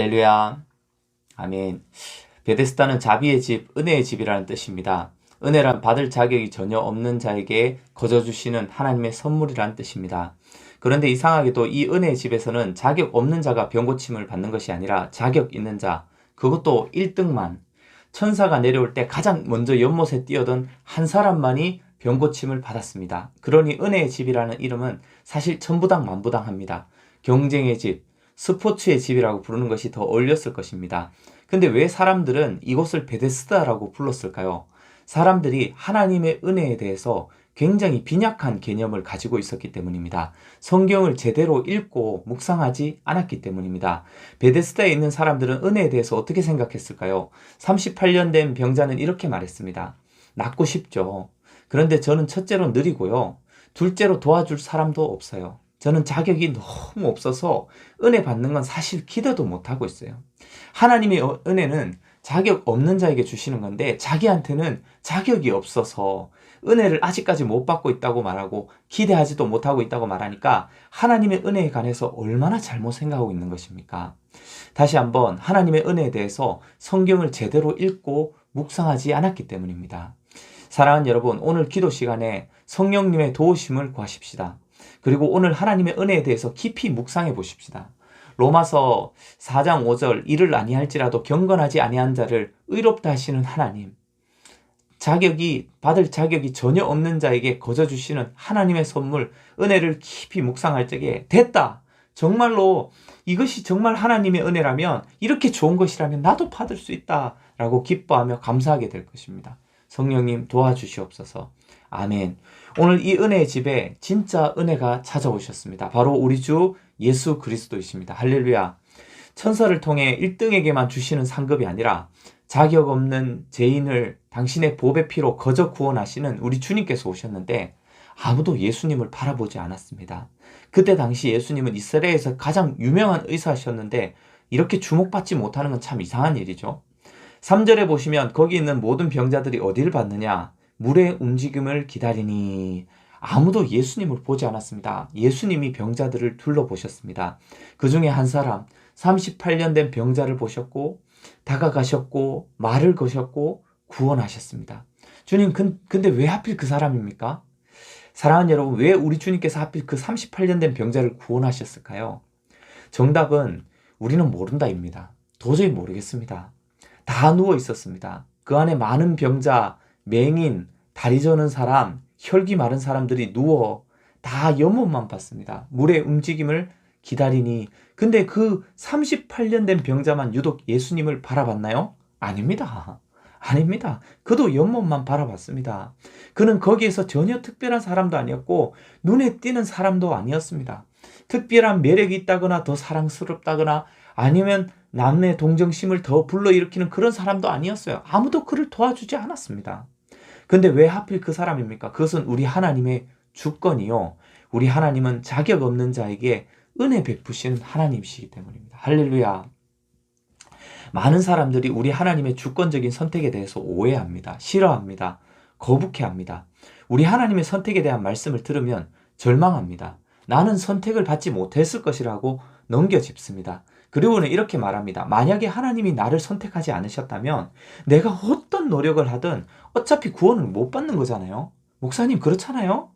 할렐루야. 아멘. 베데스다는 자비의 집, 은혜의 집이라는 뜻입니다. 은혜란 받을 자격이 전혀 없는 자에게 거저 주시는 하나님의 선물이라는 뜻입니다. 그런데 이상하게도 이 은혜의 집에서는 자격 없는 자가 병고침을 받는 것이 아니라 자격 있는 자, 그것도 1등만, 천사가 내려올 때 가장 먼저 연못에 뛰어든 한 사람만이 병고침을 받았습니다. 그러니 은혜의 집이라는 이름은 사실 천부당 만부당합니다. 경쟁의 집, 스포츠의 집이라고 부르는 것이 더 어울렸을 것입니다. 근데 왜 사람들은 이곳을 베데스다라고 불렀을까요? 사람들이 하나님의 은혜에 대해서 굉장히 빈약한 개념을 가지고 있었기 때문입니다. 성경을 제대로 읽고 묵상하지 않았기 때문입니다. 베데스다에 있는 사람들은 은혜에 대해서 어떻게 생각했을까요? 38년 된 병자는 이렇게 말했습니다. 낫고 싶죠. 그런데 저는 첫째로 느리고요. 둘째로 도와줄 사람도 없어요. 저는 자격이 너무 없어서 은혜 받는 건 사실 기대도 못하고 있어요. 하나님의 은혜는 자격 없는 자에게 주시는 건데 자기한테는 자격이 없어서 은혜를 아직까지 못 받고 있다고 말하고 기대하지도 못하고 있다고 말하니까 하나님의 은혜에 관해서 얼마나 잘못 생각하고 있는 것입니까? 다시 한번 하나님의 은혜에 대해서 성경을 제대로 읽고 묵상하지 않았기 때문입니다. 사랑하는 여러분, 오늘 기도 시간에 성령님의 도우심을 구하십시다. 그리고 오늘 하나님의 은혜에 대해서 깊이 묵상해 보십시다. 로마서 4장 5절 이를 아니할지라도 경건하지 아니한 자를 의롭다 하시는 하나님, 받을 자격이 전혀 없는 자에게 거저 주시는 하나님의 선물, 은혜를 깊이 묵상할 적에 됐다! 정말로 이것이 정말 하나님의 은혜라면, 이렇게 좋은 것이라면 나도 받을 수 있다! 라고 기뻐하며 감사하게 될 것입니다. 성령님 도와주시옵소서. 아멘. 오늘 이 은혜의 집에 진짜 은혜가 찾아오셨습니다. 바로 우리 주 예수 그리스도이십니다. 할렐루야. 천사를 통해 1등에게만 주시는 상급이 아니라 자격 없는 죄인을 당신의 보배 피로 거저 구원하시는 우리 주님께서 오셨는데 아무도 예수님을 바라보지 않았습니다. 그때 당시 예수님은 이스라엘에서 가장 유명한 의사셨는데 이렇게 주목받지 못하는 건 참 이상한 일이죠. 3절에 보시면 거기 있는 모든 병자들이 어디를 봤느냐? 물의 움직임을 기다리니. 아무도 예수님을 보지 않았습니다. 예수님이 병자들을 둘러보셨습니다. 그 중에 한 사람, 38년 된 병자를 보셨고 다가가셨고 말을 거셨고 구원하셨습니다. 주님, 근데 왜 하필 그 사람입니까? 사랑하는 여러분, 왜 우리 주님께서 하필 그 38년 된 병자를 구원하셨을까요? 정답은 우리는 모른다입니다. 도저히 모르겠습니다. 다 누워 있었습니다. 그 안에 많은 병자, 맹인, 다리 저는 사람, 혈기 마른 사람들이 누워 다 연못만 봤습니다. 물의 움직임을 기다리니. 근데 그 38년 된 병자만 유독 예수님을 바라봤나요? 아닙니다. 아닙니다. 그도 연못만 바라봤습니다. 그는 거기에서 전혀 특별한 사람도 아니었고 눈에 띄는 사람도 아니었습니다. 특별한 매력이 있다거나 더 사랑스럽다거나 아니면 남의 동정심을 더 불러일으키는 그런 사람도 아니었어요. 아무도 그를 도와주지 않았습니다. 근데 왜 하필 그 사람입니까? 그것은 우리 하나님의 주권이요. 우리 하나님은 자격 없는 자에게 은혜 베푸시는 하나님이시기 때문입니다. 할렐루야. 많은 사람들이 우리 하나님의 주권적인 선택에 대해서 오해합니다. 싫어합니다. 거북해합니다. 우리 하나님의 선택에 대한 말씀을 들으면 절망합니다. 나는 선택을 받지 못했을 것이라고 넘겨짚습니다. 그리고는 이렇게 말합니다. 만약에 하나님이 나를 선택하지 않으셨다면 내가 어떤 노력을 하든 어차피 구원을 못 받는 거잖아요. 목사님 그렇잖아요?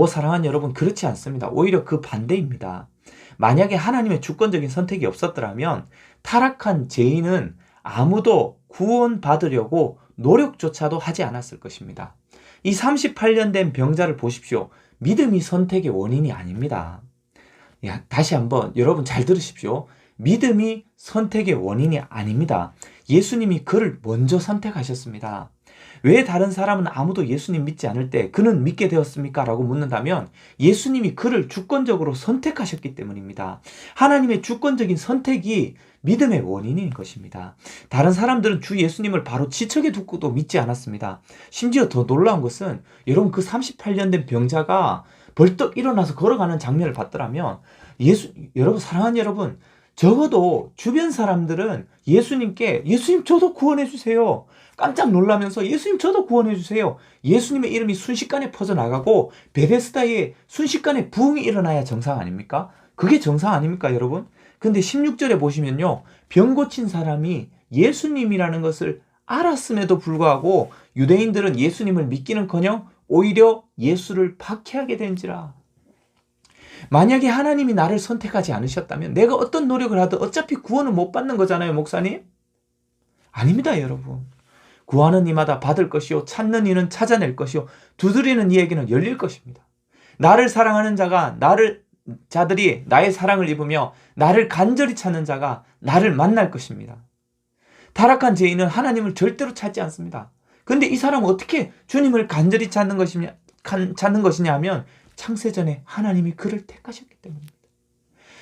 사랑하는 여러분, 그렇지 않습니다. 오히려 그 반대입니다. 만약에 하나님의 주권적인 선택이 없었더라면 타락한 죄인은 아무도 구원받으려고 노력조차도 하지 않았을 것입니다. 이 38년 된 병자를 보십시오. 믿음이 선택의 원인이 아닙니다. 다시 한번 여러분 잘 들으십시오. 믿음이 선택의 원인이 아닙니다. 예수님이 그를 먼저 선택하셨습니다. 왜 다른 사람은 아무도 예수님 믿지 않을 때 그는 믿게 되었습니까? 라고 묻는다면 예수님이 그를 주권적으로 선택하셨기 때문입니다. 하나님의 주권적인 선택이 믿음의 원인인 것입니다. 다른 사람들은 주 예수님을 바로 지척에 두고도 믿지 않았습니다. 심지어 더 놀라운 것은 여러분 그 38년 된 병자가 벌떡 일어나서 걸어가는 장면을 봤더라면 여러분 사랑하는 여러분, 적어도 주변 사람들은 예수님께 예수님 저도 구원해 주세요. 깜짝 놀라면서 예수님 저도 구원해 주세요. 예수님의 이름이 순식간에 퍼져나가고 베데스다에 순식간에 부흥이 일어나야 정상 아닙니까? 그게 정상 아닙니까 여러분? 근데 16절에 보시면요. 병 고친 사람이 예수님이라는 것을 알았음에도 불구하고 유대인들은 예수님을 믿기는커녕 오히려 예수를 박해하게 된지라. 만약에 하나님이 나를 선택하지 않으셨다면 내가 어떤 노력을 하든 어차피 구원을 못 받는 거잖아요, 목사님? 아닙니다, 여러분. 구하는 이마다 받을 것이요, 찾는 이는 찾아낼 것이요, 두드리는 이에게는 열릴 것입니다. 나를 사랑하는 자들이 나의 사랑을 입으며 나를 간절히 찾는 자가 나를 만날 것입니다. 타락한 죄인은 하나님을 절대로 찾지 않습니다. 그런데 이 사람은 어떻게 주님을 간절히 찾는 것이냐 하면 창세전에 하나님이 그를 택하셨기 때문입니다.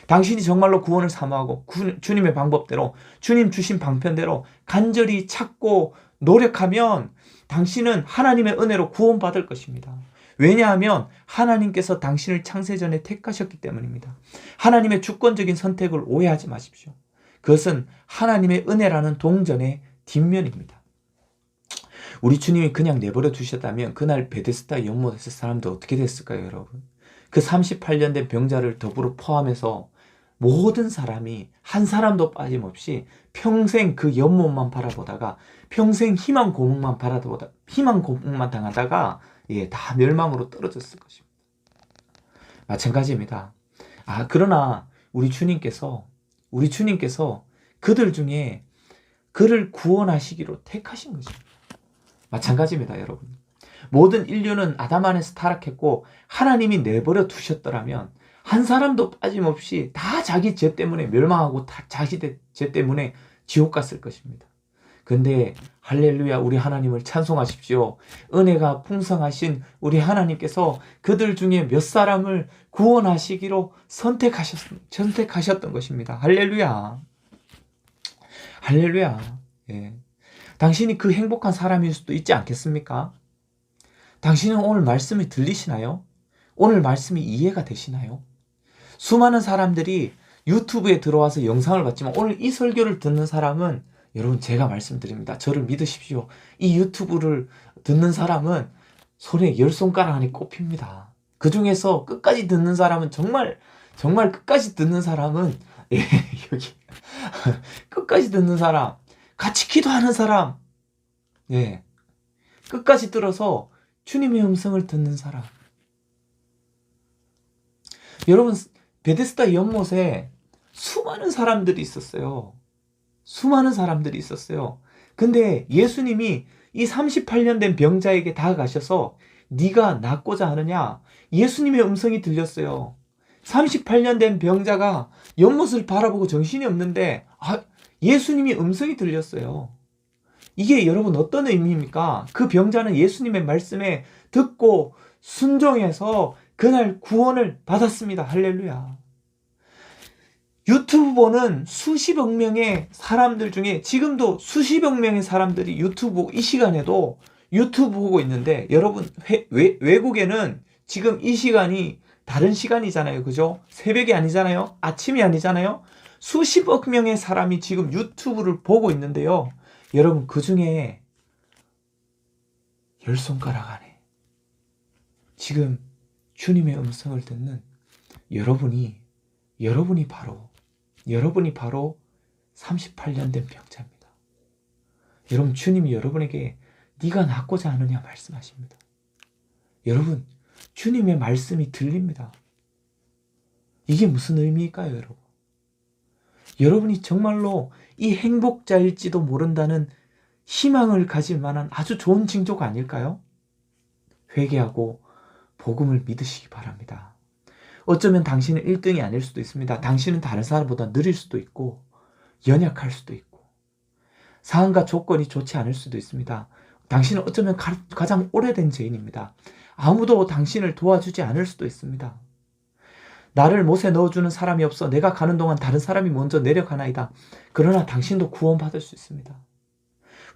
당신이 정말로 구원을 사모하고 주님의 방법대로, 주님 주신 방편대로 간절히 찾고 노력하면 당신은 하나님의 은혜로 구원받을 것입니다. 왜냐하면 하나님께서 당신을 창세전에 택하셨기 때문입니다. 하나님의 주권적인 선택을 오해하지 마십시오. 그것은 하나님의 은혜라는 동전의 뒷면입니다. 우리 주님이 그냥 내버려 두셨다면 그날 베데스다 연못에서 사람들 어떻게 됐을까요, 여러분? 그 38년 된 병자를 더불어 포함해서 모든 사람이 한 사람도 빠짐없이 평생 그 연못만 바라보다가 평생 희망 고문만 당하다가 다 멸망으로 떨어졌을 것입니다. 마찬가지입니다. 그러나 우리 주님께서 그들 중에 그를 구원하시기로 택하신 것입니다. 마찬가지입니다, 여러분. 모든 인류는 아담 안에서 타락했고 하나님이 내버려 두셨더라면 한 사람도 빠짐없이 다 자기 죄 때문에 멸망하고 다 자기 죄 때문에 지옥 갔을 것입니다. 근데 할렐루야, 우리 하나님을 찬송하십시오. 은혜가 풍성하신 우리 하나님께서 그들 중에 몇 사람을 구원하시기로 선택하셨던 것입니다. 할렐루야. 할렐루야. 예. 당신이 그 행복한 사람일 수도 있지 않겠습니까? 당신은 오늘 말씀이 들리시나요? 오늘 말씀이 이해가 되시나요? 수많은 사람들이 유튜브에 들어와서 영상을 봤지만 오늘 이 설교를 듣는 사람은, 여러분 제가 말씀드립니다. 저를 믿으십시오. 이 유튜브를 듣는 사람은 손에 10손가락 안에 꼽힙니다. 그 중에서 끝까지 듣는 사람은 정말 끝까지 듣는 사람은 여기 끝까지 듣는 사람, 같이 기도하는 사람, 끝까지 들어서 주님의 음성을 듣는 사람. 여러분, 베데스다 연못에 수많은 사람들이 있었어요. 근데 예수님이 이 38년 된 병자에게 다가가셔서 네가 낫고자 하느냐? 예수님의 음성이 들렸어요. 38년 된 병자가 연못을 바라보고 정신이 없는데 예수님의 음성이 들렸어요. 이게 여러분 어떤 의미입니까? 그 병자는 예수님의 말씀에 듣고 순종해서 그날 구원을 받았습니다. 할렐루야. 유튜브 보는 수십억 명의 사람들 중에 지금도 수십억 명의 사람들이 이 시간에도 유튜브 보고 있는데, 여러분 외국에는 지금 이 시간이 다른 시간이잖아요. 그죠? 새벽이 아니잖아요. 아침이 아니잖아요. 수십억 명의 사람이 지금 유튜브를 보고 있는데요. 여러분 그 중에 10손가락 안에 지금 주님의 음성을 듣는 여러분이 바로 38년 된 병자입니다. 여러분 주님이 여러분에게 네가 낫고자 하느냐 말씀하십니다. 여러분 주님의 말씀이 들립니다. 이게 무슨 의미일까요, 여러분? 여러분이 정말로 이 행복자일지도 모른다는 희망을 가질 만한 아주 좋은 징조가 아닐까요? 회개하고 복음을 믿으시기 바랍니다. 어쩌면 당신은 1등이 아닐 수도 있습니다. 당신은 다른 사람보다 느릴 수도 있고 연약할 수도 있고 상황과 조건이 좋지 않을 수도 있습니다. 당신은 어쩌면 가장 오래된 죄인입니다. 아무도 당신을 도와주지 않을 수도 있습니다. 나를 못에 넣어주는 사람이 없어 내가 가는 동안 다른 사람이 먼저 내려가나이다. 그러나 당신도 구원받을 수 있습니다.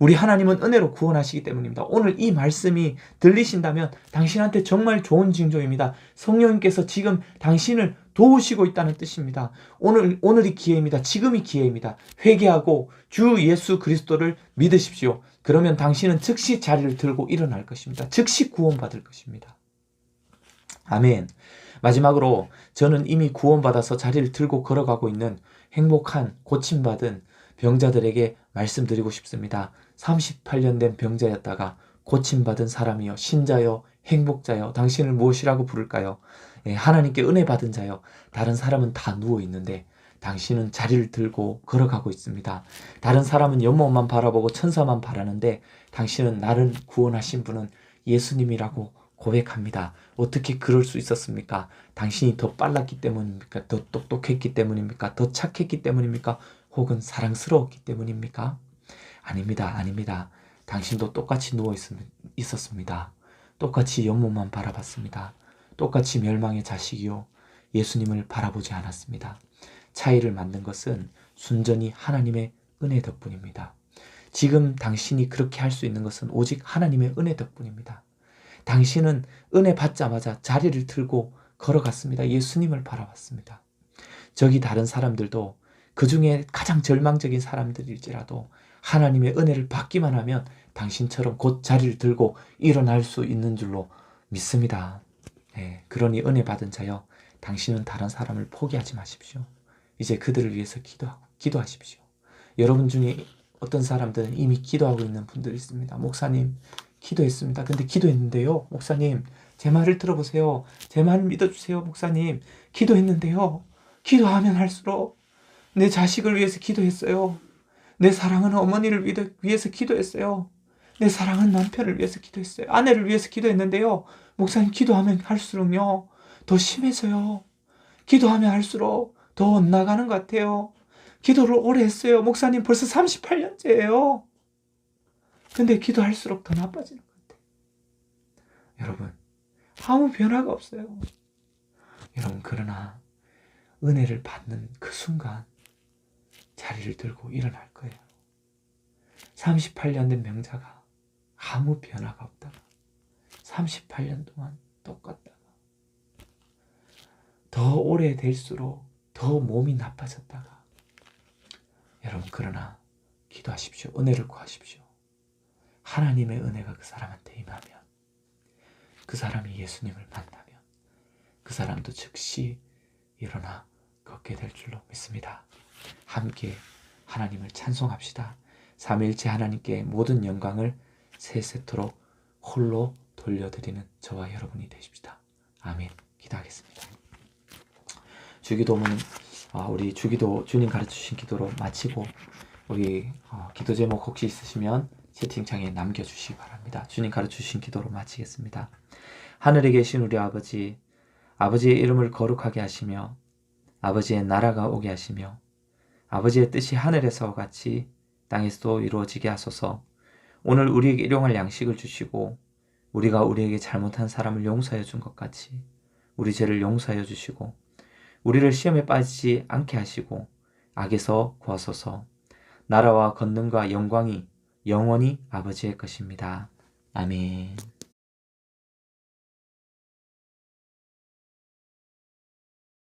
우리 하나님은 은혜로 구원하시기 때문입니다. 오늘 이 말씀이 들리신다면 당신한테 정말 좋은 징조입니다. 성령님께서 지금 당신을 도우시고 있다는 뜻입니다. 오늘이 기회입니다. 지금이 기회입니다. 회개하고 주 예수 그리스도를 믿으십시오. 그러면 당신은 즉시 자리를 들고 일어날 것입니다. 즉시 구원받을 것입니다. 아멘. 마지막으로 저는 이미 구원받아서 자리를 들고 걸어가고 있는 행복한 고침받은 병자들에게 말씀드리고 싶습니다. 38년 된 병자였다가 고침받은 사람이여, 신자여, 행복자여, 당신을 무엇이라고 부를까요? 하나님께 은혜 받은 자여. 다른 사람은 다 누워 있는데 당신은 자리를 들고 걸어가고 있습니다. 다른 사람은 연못만 바라보고 천사만 바라는데 당신은 나를 구원하신 분은 예수님이라고 고백합니다. 어떻게 그럴 수 있었습니까? 당신이 더 빨랐기 때문입니까? 더 똑똑했기 때문입니까? 더 착했기 때문입니까? 혹은 사랑스러웠기 때문입니까? 아닙니다. 아닙니다. 당신도 똑같이 누워 있었습니다. 똑같이 연못만 바라봤습니다. 똑같이 멸망의 자식이요, 예수님을 바라보지 않았습니다. 차이를 만든 것은 순전히 하나님의 은혜 덕분입니다. 지금 당신이 그렇게 할 수 있는 것은 오직 하나님의 은혜 덕분입니다. 당신은 은혜 받자마자 자리를 들고 걸어갔습니다. 예수님을 바라봤습니다. 저기 다른 사람들도 그 중에 가장 절망적인 사람들일지라도 하나님의 은혜를 받기만 하면 당신처럼 곧 자리를 들고 일어날 수 있는 줄로 믿습니다. 그러니 은혜 받은 자여, 당신은 다른 사람을 포기하지 마십시오. 이제 그들을 위해서 기도하십시오. 여러분 중에 어떤 사람들은 이미 기도하고 있는 분들이 있습니다. 목사님, 기도했습니다. 근데 기도했는데요, 목사님, 제 말을 들어보세요. 제 말을 믿어주세요. 목사님, 기도했는데요, 기도하면 할수록 내 자식을 위해서 기도했어요. 내 사랑하는 어머니를 위해서 기도했어요. 내 사랑하는 남편을 위해서 기도했어요. 아내를 위해서 기도했는데요, 목사님, 기도하면 할수록요 더 심해져요. 기도하면 할수록 더 엇나가는 것 같아요. 기도를 오래 했어요. 목사님, 벌써 38년째예요. 근데 기도할수록 더 나빠지는 것 같아요. 여러분, 아무 변화가 없어요. 여러분, 그러나 은혜를 받는 그 순간 자리를 들고 일어날 거예요. 38년 된 명자가 아무 변화가 없다가 38년 동안 똑같다가 더 오래될수록 더 몸이 나빠졌다가, 여러분, 그러나 기도하십시오. 은혜를 구하십시오. 하나님의 은혜가 그 사람한테 임하면, 그 사람이 예수님을 만나면 그 사람도 즉시 일어나 걷게 될 줄로 믿습니다. 함께 하나님을 찬송합시다. 삼위일체 하나님께 모든 영광을 세세토록 홀로 돌려드리는 저와 여러분이 되십시다. 아멘. 기도하겠습니다. 주기도문은 우리 주기도 주님 가르쳐주신 기도로 마치고, 우리 기도 제목 혹시 있으시면 채팅창에 남겨주시기 바랍니다. 주님 가르쳐주신 기도로 마치겠습니다. 하늘에 계신 우리 아버지, 아버지의 이름을 거룩하게 하시며 아버지의 나라가 오게 하시며 아버지의 뜻이 하늘에서 같이 땅에서도 이루어지게 하소서. 오늘 우리에게 일용할 양식을 주시고 우리가 우리에게 잘못한 사람을 용서해 준 것 같이 우리 죄를 용서하여 주시고 우리를 시험에 빠지지 않게 하시고 악에서 구하소서. 나라와 권능과 영광이 영원히 아버지의 것입니다. 아멘.